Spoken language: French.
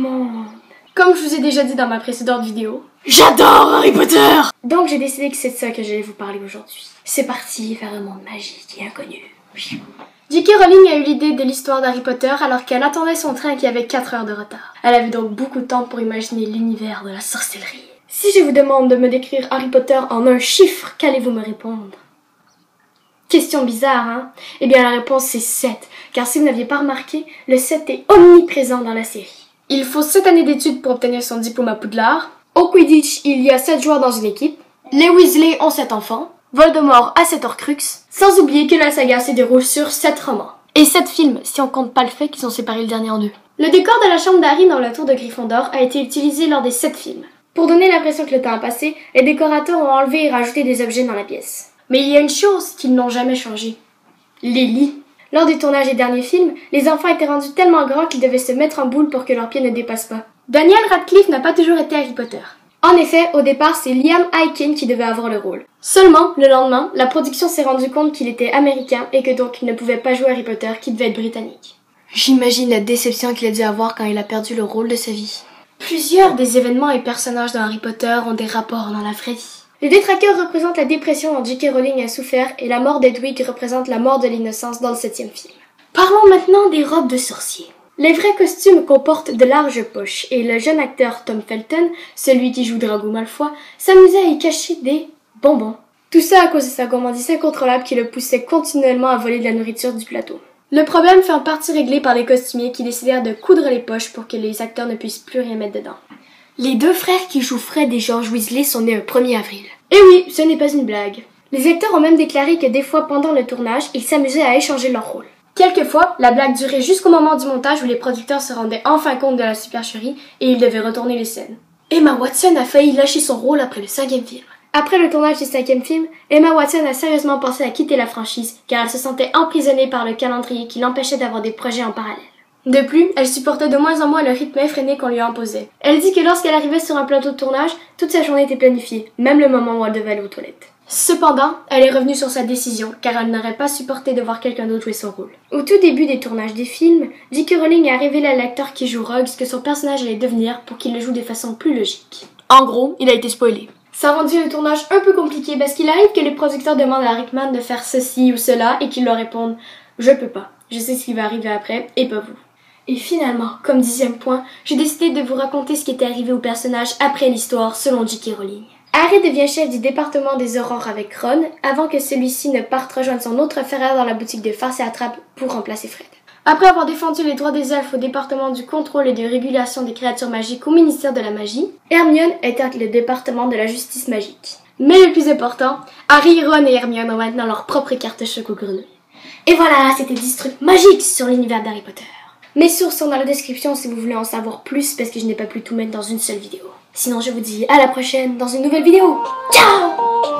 monde. Comme je vous ai déjà dit dans ma précédente vidéo, j'adore Harry Potter! Donc j'ai décidé que c'est de ça que j'allais vous parler aujourd'hui. C'est parti vers un monde magique et inconnu. J.K. Rowling a eu l'idée de l'histoire d'Harry Potter alors qu'elle attendait son train qui avait 4 heures de retard. Elle avait donc beaucoup de temps pour imaginer l'univers de la sorcellerie. Si je vous demande de me décrire Harry Potter en un chiffre, qu'allez-vous me répondre? Question bizarre, hein? Eh bien la réponse c'est 7, car si vous n'aviez pas remarqué, le 7 est omniprésent dans la série. Il faut 7 années d'études pour obtenir son diplôme à Poudlard. Au Quidditch, il y a 7 joueurs dans une équipe. Les Weasley ont 7 enfants. Voldemort a 7 Horcruxes. Sans oublier que la saga se déroule sur 7 romans. Et 7 films, si on compte pas le fait qu'ils ont séparé le dernier en 2. Le décor de la chambre d'Harry dans la tour de Gryffondor a été utilisé lors des 7 films. Pour donner l'impression que le temps a passé, les décorateurs ont enlevé et rajouté des objets dans la pièce. Mais il y a une chose qu'ils n'ont jamais changé. Les lits. Lors du tournage des derniers films, les enfants étaient rendus tellement grands qu'ils devaient se mettre en boule pour que leurs pieds ne dépassent pas. Daniel Radcliffe n'a pas toujours été Harry Potter. En effet, au départ, c'est Liam Aiken qui devait avoir le rôle. Seulement, le lendemain, la production s'est rendue compte qu'il était américain et que donc il ne pouvait pas jouer Harry Potter, qui devait être britannique. J'imagine la déception qu'il a dû avoir quand il a perdu le rôle de sa vie. Plusieurs des événements et personnages dans Harry Potter ont des rapports dans la vraie vie. Les détraqueurs représentent la dépression dont J.K. Rowling a souffert et la mort d'Edwig représente la mort de l'innocence dans le 7e film. Parlons maintenant des robes de sorciers. Les vrais costumes comportent de larges poches et le jeune acteur Tom Felton, celui qui joue Drago Malfoy, s'amusait à y cacher des bonbons. Tout ça à cause de sa gourmandise incontrôlable qui le poussait continuellement à voler de la nourriture du plateau. Le problème fait en partie réglé par les costumiers qui décidèrent de coudre les poches pour que les acteurs ne puissent plus rien mettre dedans. Les 2 frères qui jouent Fred et George Weasley sont nés un 1er avril. Et oui, ce n'est pas une blague. Les acteurs ont même déclaré que des fois pendant le tournage, ils s'amusaient à échanger leur rôle. Quelquefois, la blague durait jusqu'au moment du montage où les producteurs se rendaient enfin compte de la supercherie et ils devaient retourner les scènes. Emma Watson a failli lâcher son rôle après le 5e film. Après le tournage du 5e film, Emma Watson a sérieusement pensé à quitter la franchise car elle se sentait emprisonnée par le calendrier qui l'empêchait d'avoir des projets en parallèle. De plus, elle supportait de moins en moins le rythme effréné qu'on lui imposait. Elle dit que lorsqu'elle arrivait sur un plateau de tournage, toute sa journée était planifiée, même le moment où elle devait aller aux toilettes. Cependant, elle est revenue sur sa décision, car elle n'aurait pas supporté de voir quelqu'un d'autre jouer son rôle. Au tout début des tournages des films, J.K. Rowling a révélé à l'acteur qui joue Rogue ce que son personnage allait devenir pour qu'il le joue de façon plus logique. En gros, il a été spoilé. Ça a rendu le tournage un peu compliqué parce qu'il arrive que les producteurs demandent à Rickman de faire ceci ou cela et qu'il leur répondent « Je peux pas, je sais ce qui va arriver après et pas vous ». Et finalement, comme 10e point, j'ai décidé de vous raconter ce qui était arrivé au personnage après l'histoire selon J.K. Rowling. Harry devient chef du département des aurores avec Ron avant que celui-ci ne parte rejoindre son autre frère dans la boutique de farce et attrape pour remplacer Fred. Après avoir défendu les droits des elfes au département du contrôle et de régulation des créatures magiques au ministère de la magie, Hermione attaque le département de la justice magique. Mais le plus important, Harry, Ron et Hermione ont maintenant leur propre carte choc au grenouille. Et voilà, c'était 10 trucs magiques sur l'univers d'Harry Potter. Mes sources sont dans la description si vous voulez en savoir plus parce que je n'ai pas pu tout mettre dans une seule vidéo. Sinon je vous dis à la prochaine dans une nouvelle vidéo. Ciao!